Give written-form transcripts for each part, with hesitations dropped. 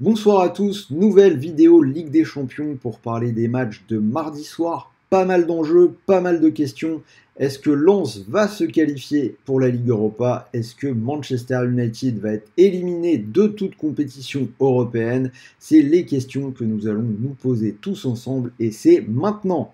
Bonsoir à tous, nouvelle vidéo Ligue des Champions pour parler des matchs de mardi soir. Pas mal d'enjeux, pas mal de questions. Est-ce que Lens va se qualifier pour la Ligue Europa? Est-ce que Manchester United va être éliminé de toute compétition européenne? C'est les questions que nous allons nous poser tous ensemble et c'est maintenant.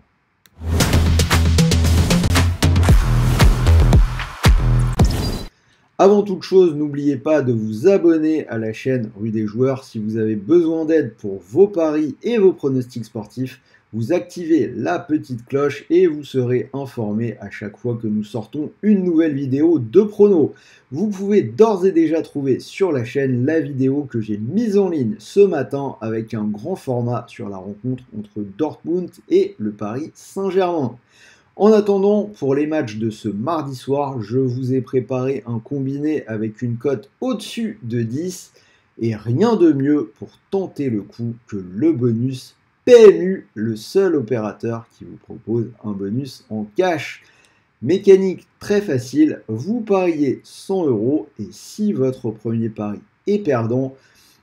Avant toute chose, n'oubliez pas de vous abonner à la chaîne Rue des Joueurs si vous avez besoin d'aide pour vos paris et vos pronostics sportifs. Vous activez la petite cloche et vous serez informé à chaque fois que nous sortons une nouvelle vidéo de prono. Vous pouvez d'ores et déjà trouver sur la chaîne la vidéo que j'ai mise en ligne ce matin avec un grand format sur la rencontre entre Dortmund et le Paris Saint-Germain. En attendant, pour les matchs de ce mardi soir, je vous ai préparé un combiné avec une cote au-dessus de 10 et rien de mieux pour tenter le coup que le bonus PMU, le seul opérateur qui vous propose un bonus en cash. Mécanique très facile, vous pariez 100 € et si votre premier pari est perdant,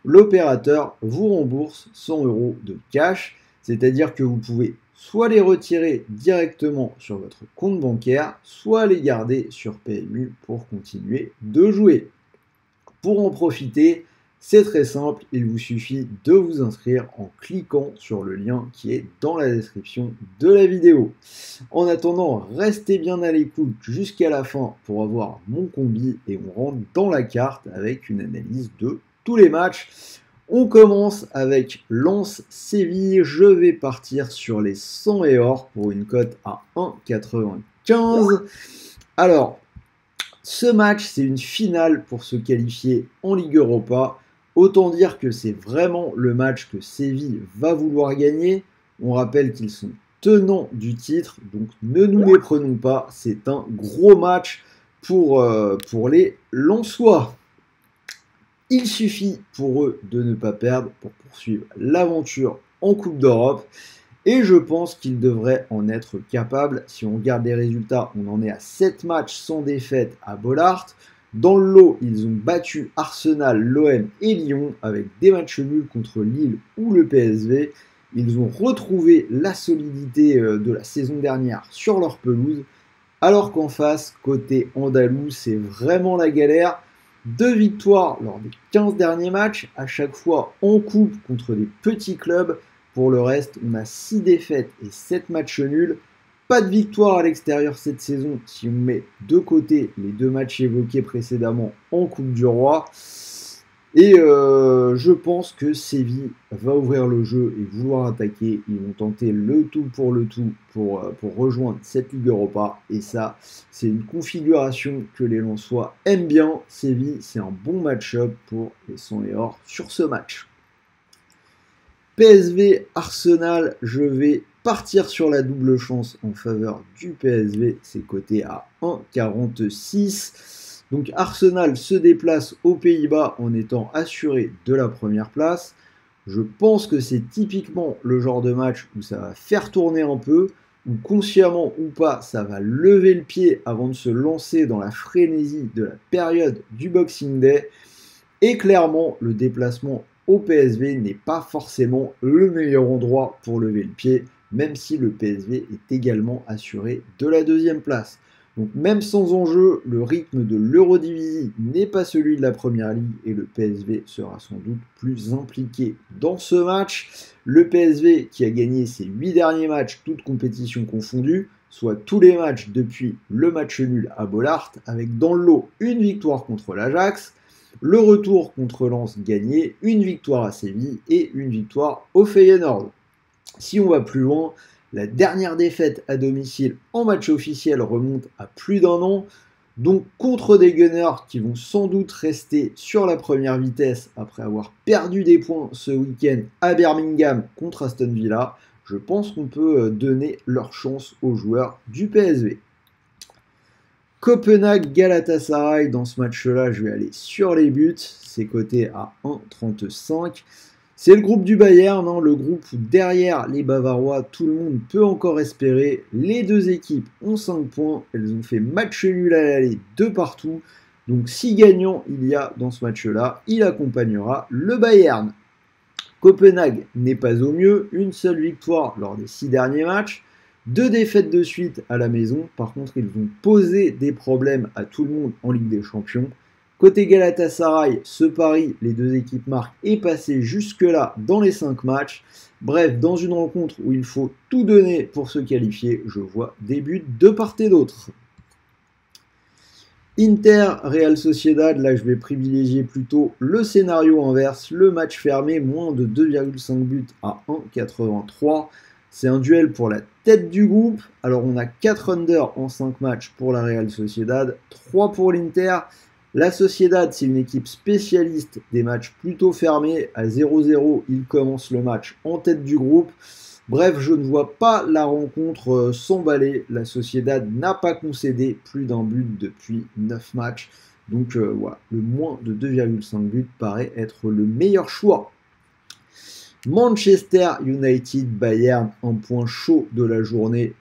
l'opérateur vous rembourse 100 € de cash, c'est-à-dire que vous pouvez soit les retirer directement sur votre compte bancaire, soit les garder sur PMU pour continuer de jouer. Pour en profiter, c'est très simple, il vous suffit de vous inscrire en cliquant sur le lien qui est dans la description de la vidéo. En attendant, restez bien à l'écoute jusqu'à la fin pour avoir mon combi et on rentre dans la carte avec une analyse de tous les matchs. On commence avec Lens-Séville. Je vais partir sur les 100 et or pour une cote à 1,95. Alors, ce match, c'est une finale pour se qualifier en Ligue Europa. Autant dire que c'est vraiment le match que Séville va vouloir gagner. On rappelle qu'ils sont tenants du titre, donc ne nous méprenons pas. C'est un gros match pour les Lensois. Il suffit pour eux de ne pas perdre pour poursuivre l'aventure en Coupe d'Europe. Et je pense qu'ils devraient en être capables. Si on regarde les résultats, on en est à 7 matchs sans défaite à Bollaert. Dans le lot, ils ont battu Arsenal, l'OM et Lyon avec des matchs nuls contre Lille ou le PSV. Ils ont retrouvé la solidité de la saison dernière sur leur pelouse. Alors qu'en face, côté andalou, c'est vraiment la galère. 2 victoires lors des 15 derniers matchs, à chaque fois en coupe contre des petits clubs. Pour le reste, on a 6 défaites et 7 matchs nuls. Pas de victoire à l'extérieur cette saison si on met de côté les 2 matchs évoqués précédemment en Coupe du Roi. Et je pense que Séville va ouvrir le jeu et vouloir attaquer. Ils vont tenter le tout pour rejoindre cette Ligue Europa. Et ça, c'est une configuration que les Lensois aiment bien. Séville, c'est un bon match-up pour les 100 et or sur ce match. PSV Arsenal, je vais partir sur la double chance en faveur du PSV. C'est coté à 1,46. Donc Arsenal se déplace aux Pays-Bas en étant assuré de la première place. Je pense que c'est typiquement le genre de match où ça va faire tourner un peu, où consciemment ou pas, ça va lever le pied avant de se lancer dans la frénésie de la période du Boxing Day. Et clairement, le déplacement au PSV n'est pas forcément le meilleur endroit pour lever le pied, même si le PSV est également assuré de la deuxième place. Donc même sans enjeu, le rythme de l'Eredivisie n'est pas celui de la Première Ligue et le PSV sera sans doute plus impliqué dans ce match. Le PSV qui a gagné ses 8 derniers matchs, toutes compétitions confondues, soit tous les matchs depuis le match nul à Bollaert, avec dans le lot une victoire contre l'Ajax, le retour contre Lens gagné, une victoire à Séville et une victoire au Feyenoord. Si on va plus loin, la dernière défaite à domicile en match officiel remonte à plus d'un an, donc contre des Gunners qui vont sans doute rester sur la première vitesse après avoir perdu des points ce week-end à Birmingham contre Aston Villa, je pense qu'on peut donner leur chance aux joueurs du PSV. Copenhague-Galatasaray, dans ce match-là, je vais aller sur les buts, c'est coté à 1,35. C'est le groupe du Bayern, le groupe où derrière les Bavarois, tout le monde peut encore espérer. Les deux équipes ont 5 points, elles ont fait match nul à l'aller de partout. Donc si gagnant il y a dans ce match-là, il accompagnera le Bayern. Copenhague n'est pas au mieux, une seule victoire lors des 6 derniers matchs, 2 défaites de suite à la maison. Par contre, ils vont poser des problèmes à tout le monde en Ligue des Champions. Côté Galatasaray, ce pari, les deux équipes marquent, est passé jusque-là dans les 5 matchs. Bref, dans une rencontre où il faut tout donner pour se qualifier, je vois des buts de part et d'autre. Inter, Real Sociedad, là je vais privilégier plutôt le scénario inverse, le match fermé, moins de 2,5 buts à 1,83. C'est un duel pour la tête du groupe. Alors on a 4 under en 5 matchs pour la Real Sociedad, 3 pour l'Inter. La Sociedad, c'est une équipe spécialiste des matchs plutôt fermés. À 0-0, il commence le match en tête du groupe. Bref, je ne vois pas la rencontre s'emballer. La Sociedad n'a pas concédé plus d'un but depuis 9 matchs. Donc voilà, le moins de 2,5 buts paraît être le meilleur choix. Manchester United, Bayern, un point chaud de la journée.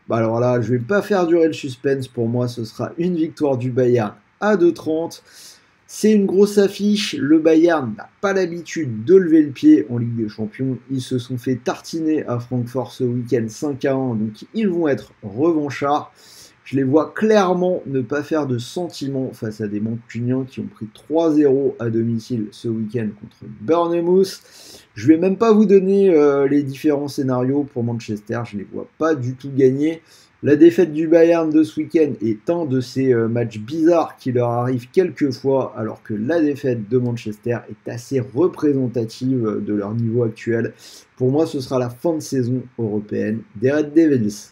Alors là, je ne vais pas faire durer le suspense. Pour moi, ce sera une victoire du Bayern à 2,30. C'est une grosse affiche. Le Bayern n'a pas l'habitude de lever le pied en Ligue des Champions. Ils se sont fait tartiner à Francfort ce week-end 5-1. Donc ils vont être revanchards. Je les vois clairement ne pas faire de sentiments face à des Mancuniens qui ont pris 3-0 à domicile ce week-end contre Bournemouth. Je ne vais même pas vous donner les différents scénarios pour Manchester. Je ne les vois pas du tout gagner. La défaite du Bayern de ce week-end est un de ces matchs bizarres qui leur arrivent quelquefois, alors que la défaite de Manchester est assez représentative de leur niveau actuel. Pour moi, ce sera la fin de saison européenne des Red Devils.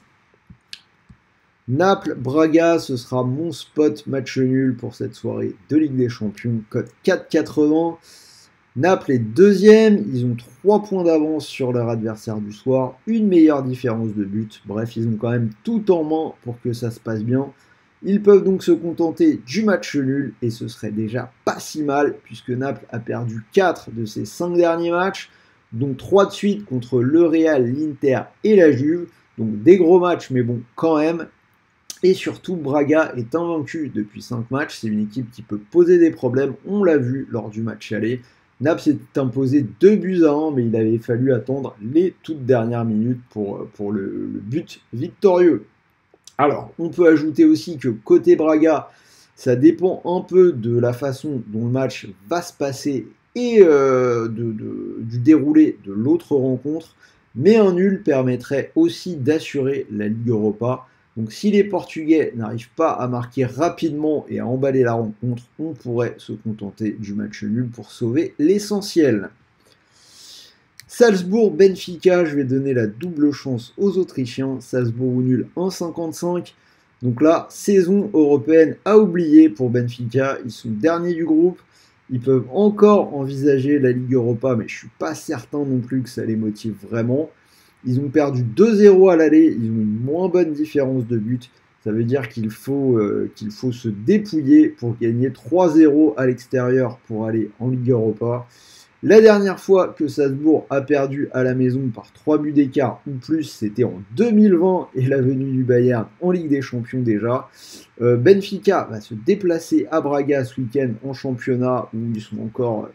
Naples, Braga, ce sera mon spot match nul pour cette soirée de Ligue des Champions, cote 4,80. Naples est deuxième, ils ont 3 points d'avance sur leur adversaire du soir, une meilleure différence de but. Bref, ils ont quand même tout en main pour que ça se passe bien. Ils peuvent donc se contenter du match nul et ce serait déjà pas si mal puisque Naples a perdu 4 de ses 5 derniers matchs, donc 3 de suite contre le Real, l'Inter et la Juve. Donc des gros matchs mais bon quand même. Et surtout, Braga est invaincu depuis 5 matchs. C'est une équipe qui peut poser des problèmes. On l'a vu lors du match aller. Naples s'est imposé 2-1, mais il avait fallu attendre les toutes dernières minutes pour le but victorieux. Alors, on peut ajouter aussi que côté Braga, ça dépend un peu de la façon dont le match va se passer et du déroulé de l'autre rencontre. Mais un nul permettrait aussi d'assurer la Ligue Europa. Donc si les Portugais n'arrivent pas à marquer rapidement et à emballer la rencontre, on pourrait se contenter du match nul pour sauver l'essentiel. Salzbourg-Benfica, je vais donner la double chance aux Autrichiens. Salzbourg ou nul 1,55. Donc là, saison européenne à oublier pour Benfica. Ils sont derniers du groupe. Ils peuvent encore envisager la Ligue Europa, mais je ne suis pas certain non plus que ça les motive vraiment. Ils ont perdu 2-0 à l'aller, ils ont une moins bonne différence de but. Ça veut dire qu'il faut se dépouiller pour gagner 3-0 à l'extérieur pour aller en Ligue Europa. La dernière fois que Salzbourg a perdu à la maison par 3 buts d'écart ou plus, c'était en 2020 et la venue du Bayern en Ligue des Champions déjà. Benfica va se déplacer à Braga ce week-end en championnat où ils sont encore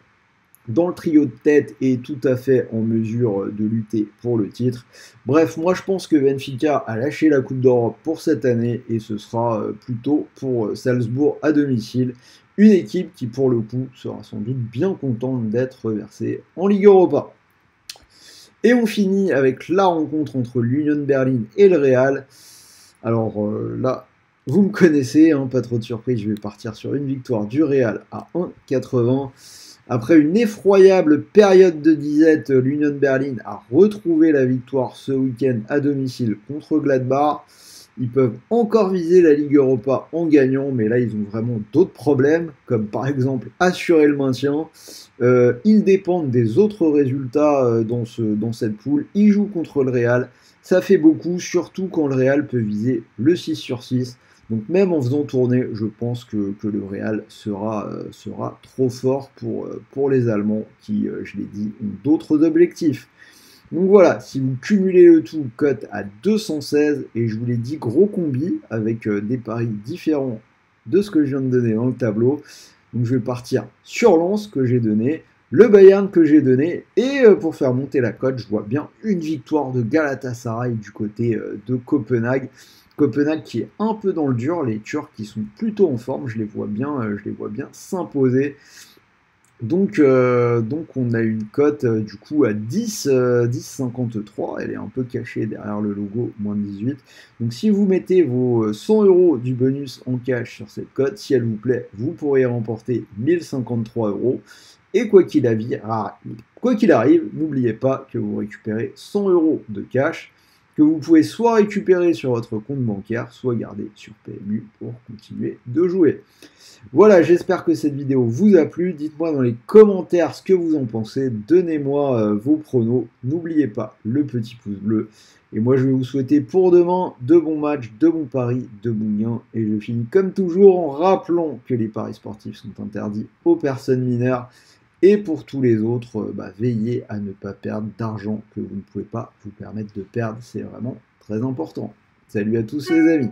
dans le trio de tête et tout à fait en mesure de lutter pour le titre. Bref, moi je pense que Benfica a lâché la Coupe d'Europe pour cette année et ce sera plutôt pour Salzbourg à domicile. Une équipe qui pour le coup sera sans doute bien contente d'être versée en Ligue Europa. Et on finit avec la rencontre entre l'Union Berlin et le Real. Alors là, vous me connaissez, hein, pas trop de surprise, je vais partir sur une victoire du Real à 1,80. Après une effroyable période de disette, l'Union Berlin a retrouvé la victoire ce week-end à domicile contre Gladbach. Ils peuvent encore viser la Ligue Europa en gagnant, mais là ils ont vraiment d'autres problèmes, comme par exemple assurer le maintien. Ils dépendent des autres résultats dans cette poule. Ils jouent contre le Real, ça fait beaucoup, surtout quand le Real peut viser le 6/6. Donc même en faisant tourner, je pense que le Real sera trop fort pour les Allemands qui, je l'ai dit, ont d'autres objectifs. Donc voilà, si vous cumulez le tout, cote à 216, et je vous l'ai dit, gros combi, avec des paris différents de ce que je viens de donner dans le tableau. Donc je vais partir sur Lens que j'ai donné. le Bayern que j'ai donné. Et pour faire monter la cote, je vois bien une victoire de Galatasaray du côté de Copenhague. Copenhague qui est un peu dans le dur, les Turcs qui sont plutôt en forme, je les vois bien s'imposer. Donc on a une cote du coup à 10,53, elle est un peu cachée derrière le logo, moins de 18. Donc si vous mettez vos 100 € du bonus en cash sur cette cote, si elle vous plaît, vous pourriez remporter 1053 €. Et quoi qu'il arrive, n'oubliez pas que vous récupérez 100 € de cash que vous pouvez soit récupérer sur votre compte bancaire, soit garder sur PMU pour continuer de jouer. Voilà, j'espère que cette vidéo vous a plu. Dites-moi dans les commentaires ce que vous en pensez. Donnez-moi vos pronos. N'oubliez pas le petit pouce bleu. Et moi, je vais vous souhaiter pour demain de bons matchs, de bons paris, de bons gains. Et je finis comme toujours en rappelant que les paris sportifs sont interdits aux personnes mineures. Et pour tous les autres, veillez à ne pas perdre d'argent que vous ne pouvez pas vous permettre de perdre. C'est vraiment très important. Salut à tous les amis.